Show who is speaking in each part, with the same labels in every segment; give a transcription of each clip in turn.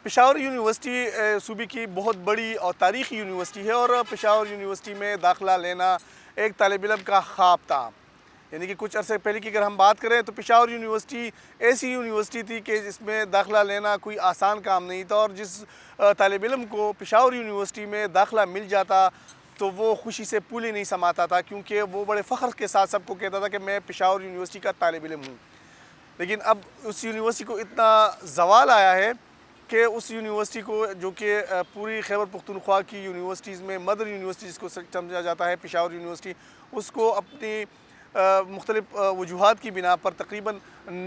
Speaker 1: Peshawar university صوبے کی بہت بڑی اور تاریخی یونیورسٹی ہے اور پشاور یونیورسٹی میں داخلہ لینا ایک طالب علم کا خواب تھا. یعنی کہ کچھ عرصے پہلے کی اگر ہم بات کریں تو پشاور یونیورسٹی ایسی یونیورسٹی تھی کہ جس میں داخلہ لینا کوئی آسان کام نہیں تھا, اور جس طالب علم کو پشاور یونیورسٹی میں داخلہ مل جاتا تو وہ خوشی سے پھولے نہیں سماتا تھا, کیونکہ وہ بڑے فخر کے ساتھ سب کو کہتا تھا کہ میں پشاور یونیورسٹی کا طالب علم ہوں. لیکن اب اس یونیورسٹی کو اتنا زوال آیا ہے کہ اس یونیورسٹی کو, جو کہ پوری خیبر پختونخوا کی یونیورسٹیز میں مدر یونیورسٹی جس کو سمجھا جاتا ہے پشاور یونیورسٹی, اس کو اپنی مختلف وجوہات کی بنا پر تقریباً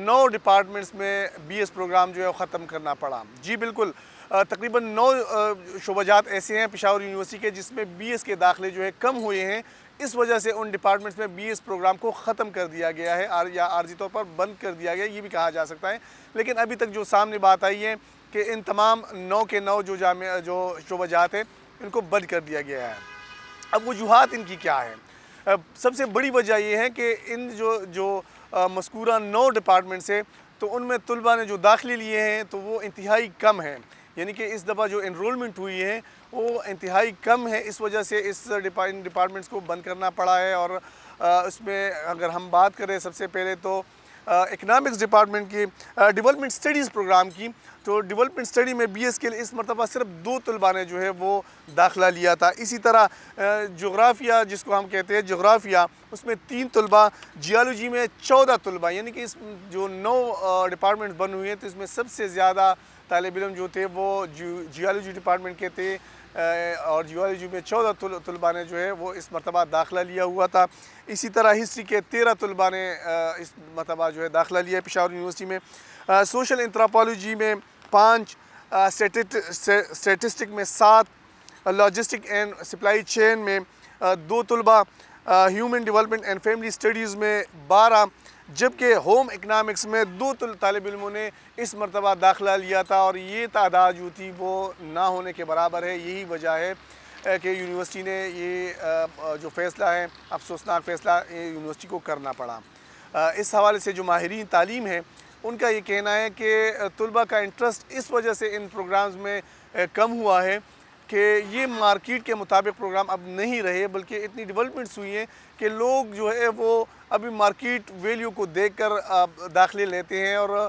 Speaker 1: 9 ڈپارٹمنٹس میں بی ایس پروگرام جو ہے وہ ختم کرنا پڑا. جی بالکل, تقریباً 9 شعبہ جات ایسے ہیں پشاور یونیورسٹی کے جس میں بی ایس کے داخلے جو ہے کم ہوئے ہیں. اس وجہ سے ان ڈپارٹمنٹس میں بی ایس پروگرام کو ختم کر دیا گیا ہے, یا عارضی طور پر بند کر دیا گیا, یہ بھی کہا جا سکتا ہے. لیکن ابھی تک جو سامنے بات آئی ہے کہ ان تمام 9 کے 9 جو شعبہ جات ہیں ان کو بند کر دیا گیا ہے. اب وجوہات ان کی کیا ہے؟ سب سے بڑی وجہ یہ ہے کہ ان جو مذکورہ 9 ڈپارٹمنٹس ہیں تو ان میں طلباء نے جو داخلے لیے ہیں تو وہ انتہائی کم ہیں. یعنی کہ اس دفعہ جو انرولمنٹ ہوئی ہے وہ انتہائی کم ہے, اس وجہ سے اس ڈپارٹمنٹس کو بند کرنا پڑا ہے. اور اس میں اگر ہم بات کریں سب سے پہلے تو اکنامکس ڈپارٹمنٹ کی ڈیولپمنٹ اسٹڈیز پروگرام کی, تو ڈیولپمنٹ اسٹڈی میں بی ایس کے لیے اس مرتبہ صرف 2 طلباء نے جو ہے وہ داخلہ لیا تھا. اسی طرح جغرافیہ جس کو ہم کہتے ہیں جغرافیہ, اس میں 3 طلباء, جیالوجی میں 14 طلباء. یعنی کہ اس جو 9 ڈپارٹمنٹ بن ہوئے ہیں تو اس میں سب سے زیادہ طالب علم جو تھے وہ جیالوجی ڈپارٹمنٹ کے تھے, اور جیالوجی میں 14 طلباء نے جو ہے وہ اس مرتبہ داخلہ لیا ہوا تھا. اسی طرح ہسٹری کے 13 طلباء نے اس مرتبہ جو ہے داخلہ لیا ہے پشاور یونیورسٹی میں. سوشل انتھروپولوجی میں 5, اسٹیٹسٹک میں 7, لاجسٹک اینڈ سپلائی چین میں 2 طلباء, human development and family studies میں 12, جبکہ ہوم اکنامکس میں 2 طالب علموں نے اس مرتبہ داخلہ لیا تھا. اور یہ تعداد جو تھی وہ نہ ہونے کے برابر ہے. یہی وجہ ہے کہ یونیورسٹی نے یہ جو فیصلہ ہے, افسوسناک فیصلہ یونیورسٹی کو کرنا پڑا. اس حوالے سے جو ماہرین تعلیم ہیں ان کا یہ کہنا ہے کہ طلباء کا انٹرسٹ اس وجہ سے ان پروگرامز میں کم ہوا ہے کہ یہ مارکیٹ کے مطابق پروگرام اب نہیں رہے, بلکہ اتنی ڈیولپمنٹس ہوئی ہیں کہ لوگ جو ہے وہ ابھی مارکیٹ ویلیو کو دیکھ کر داخلے لیتے ہیں. اور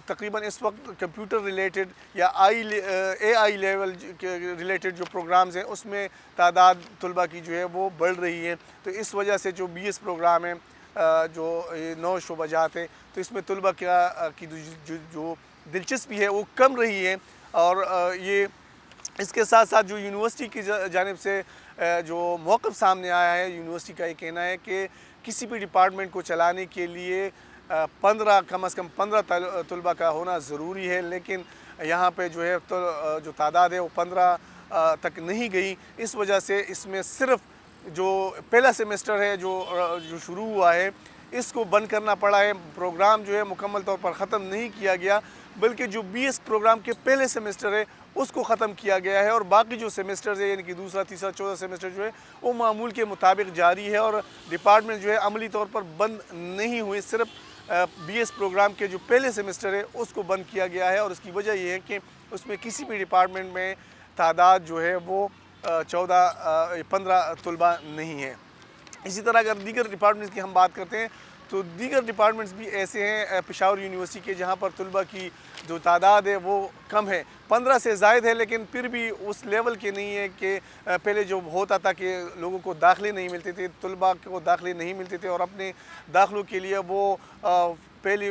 Speaker 1: تقریباً اس وقت کمپیوٹر ریلیٹڈ یا اے آئی لیول ریلیٹڈ جو پروگرامز ہیں اس میں تعداد طلباء کی جو ہے وہ بڑھ رہی ہے. تو اس وجہ سے جو بی ایس پروگرام ہے, جو 9 شعبہ جات ہیں, تو اس میں طلباء کی جو دلچسپی ہے وہ کم رہی ہے. اور یہ اس کے ساتھ ساتھ جو یونیورسٹی کی جانب سے جو موقف سامنے آیا ہے, یونیورسٹی کا یہ کہنا ہے کہ کسی بھی ڈپارٹمنٹ کو چلانے کے لیے 15 کم از کم 15 طلباء کا ہونا ضروری ہے. لیکن یہاں پہ جو ہے جو تعداد ہے وہ 15 تک نہیں گئی. اس وجہ سے اس میں صرف جو پہلا سیمسٹر ہے جو شروع ہوا ہے اس کو بند کرنا پڑا ہے. پروگرام جو ہے مکمل طور پر ختم نہیں کیا گیا, بلکہ جو بی ایس پروگرام کے پہلے سیمسٹر ہے اس کو ختم کیا گیا ہے. اور باقی جو سیمسٹرز ہے, یعنی کہ دوسرا, تیسرا, چوتھا سیمسٹر جو ہے وہ معمول کے مطابق جاری ہے. اور ڈپارٹمنٹ جو ہے عملی طور پر بند نہیں ہوئے, صرف بی ایس پروگرام کے جو پہلے سیمسٹر ہے اس کو بند کیا گیا ہے. اور اس کی وجہ یہ ہے کہ اس میں کسی بھی ڈپارٹمنٹ میں تعداد جو ہے وہ 15 طلباء نہیں ہے. اسی طرح اگر دیگر ڈپارٹمنٹس کی ہم بات کرتے ہیں تو دیگر ڈپارٹمنٹس بھی ایسے ہیں پشاور یونیورسٹی کے جہاں پر طلباء کی جو تعداد ہے وہ کم ہے, 15 سے زائد ہے, لیکن پھر بھی اس لیول کے نہیں ہے کہ پہلے جو ہوتا تھا کہ لوگوں کو داخلے نہیں ملتے تھے, طلباء کو داخلے نہیں ملتے تھے اور اپنے داخلوں کے لیے وہ پہلی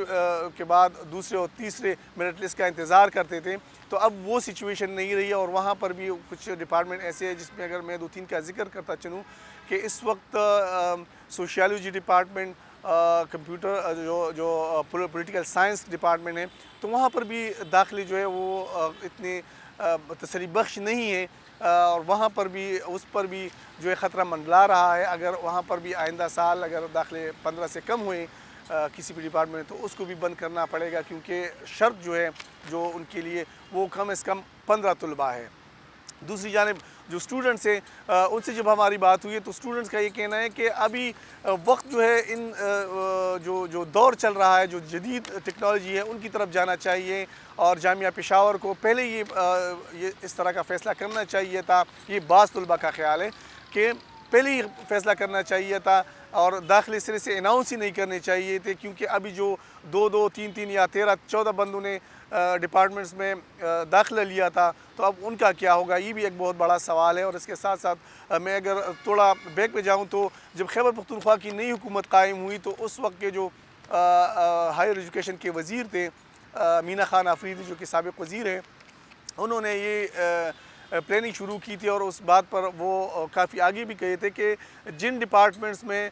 Speaker 1: کے بعد دوسرے اور تیسرے میرٹ لسٹ کا انتظار کرتے تھے. تو اب وہ سچویشن نہیں رہی ہے. اور وہاں پر بھی کچھ ڈپارٹمنٹ ایسے ہیں جس میں اگر میں 2-3 کا ذکر کرتا چلوں کہ اس وقت سوشیالوجی ڈپارٹمنٹ, کمپیوٹر جو پولیٹیکل سائنس ڈپارٹمنٹ ہے, تو وہاں پر بھی داخلے جو ہے وہ اتنے تسلی بخش نہیں ہے. اور وہاں پر بھی اس پر بھی جو ہے خطرہ منڈلا رہا ہے. اگر وہاں پر بھی آئندہ سال اگر داخلے 15 سے کم ہوئے کسی بھی ڈپارٹمنٹ تو اس کو بھی بند کرنا پڑے گا, کیونکہ شرط جو ہے جو ان کے لیے وہ کم از کم 15 طلباء ہے. دوسری جانب جو اسٹوڈنٹس ہیں ان سے جب ہماری بات ہوئی ہے تو اسٹوڈنٹس کا یہ کہنا ہے کہ ابھی وقت جو ہے ان جو دور چل رہا ہے، جو جدید ٹیکنالوجی ہے ان کی طرف جانا چاہیے، اور جامعہ پشاور کو پہلے یہ اس طرح کا فیصلہ کرنا چاہیے تھا۔ یہ بعض طلباء کا خیال ہے کہ پہلے ہی فیصلہ کرنا چاہیے تھا اور داخلے سرے سے اناؤنس ہی نہیں کرنے چاہیے تھے، کیونکہ ابھی جو 2 3 یا 13 14 بندوں نے ڈپارٹمنٹس میں داخلہ لیا تھا، تو اب ان کا کیا ہوگا، یہ بھی ایک بہت بڑا سوال ہے۔ اور اس کے ساتھ ساتھ میں اگر تھوڑا بیک پہ جاؤں تو جب خیبر پختونخوا کی نئی حکومت قائم ہوئی تو اس وقت کے جو ہائر ایجوکیشن کے وزیر تھے مینا خان آفریدی، جو کہ سابق وزیر ہیں، انہوں نے یہ پلاننگ شروع کی تھی اور اس بات پر وہ کافی آگے بھی کہے تھے کہ جن ڈپارٹمنٹس میں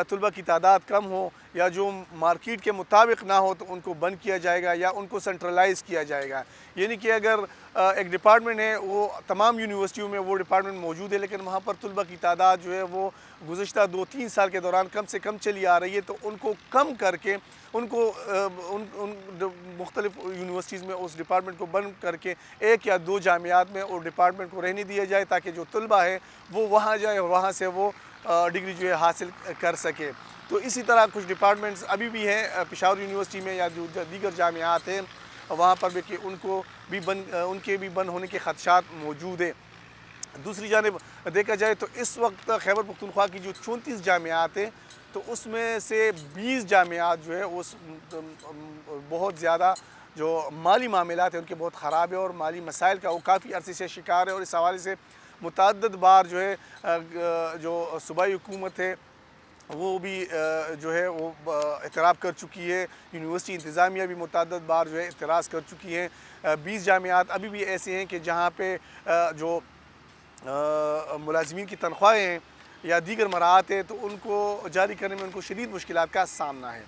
Speaker 1: طلباء کی تعداد کم ہو یا جو مارکیٹ کے مطابق نہ ہو تو ان کو بند کیا جائے گا یا ان کو سنٹرلائز کیا جائے گا۔ یعنی کہ اگر ایک ڈپارٹمنٹ ہے، وہ تمام یونیورسٹیوں میں وہ ڈپارٹمنٹ موجود ہے، لیکن وہاں پر طلباء کی تعداد جو ہے وہ گزشتہ 2 3 سال کے دوران کم سے کم چلی آ رہی ہے، تو ان کو کم کر کے ان کو ان مختلف یونیورسٹیز میں اس ڈپارٹمنٹ کو بند کر کے 1 یا 2 جامعات میں اور ڈپارٹمنٹ کو رہنے دیا جائے، تاکہ جو طلباء ہے وہ وہاں جائے اور وہاں سے وہ ڈگری جو ہے حاصل کر سکے۔ تو اسی طرح کچھ ڈپارٹمنٹس ابھی بھی ہیں پشاور یونیورسٹی میں یا جو دیگر جامعات ہیں وہاں پر بھی کہ ان کے بھی بند ہونے کے خدشات موجود ہیں۔ دوسری جانب دیکھا جائے تو اس وقت خیبر پختونخوا کی جو 34 جامعات ہیں تو اس میں سے 20 جامعات جو ہے اس بہت زیادہ جو مالی معاملات ہیں ان کے بہت خراب ہے اور مالی مسائل کا وہ کافی عرصے سے شکار ہے، اور اس حوالے سے متعدد بار جو ہے جو صوبائی حکومت ہے وہ بھی جو ہے وہ اعتراف کر چکی ہے، یونیورسٹی انتظامیہ بھی متعدد بار جو ہے اعتراض کر چکی ہیں۔ 20 جامعات ابھی بھی ایسے ہیں کہ جہاں پہ جو ملازمین کی تنخواہیں ہیں یا دیگر مراعات ہیں تو ان کو جاری کرنے میں ان کو شدید مشکلات کا سامنا ہے۔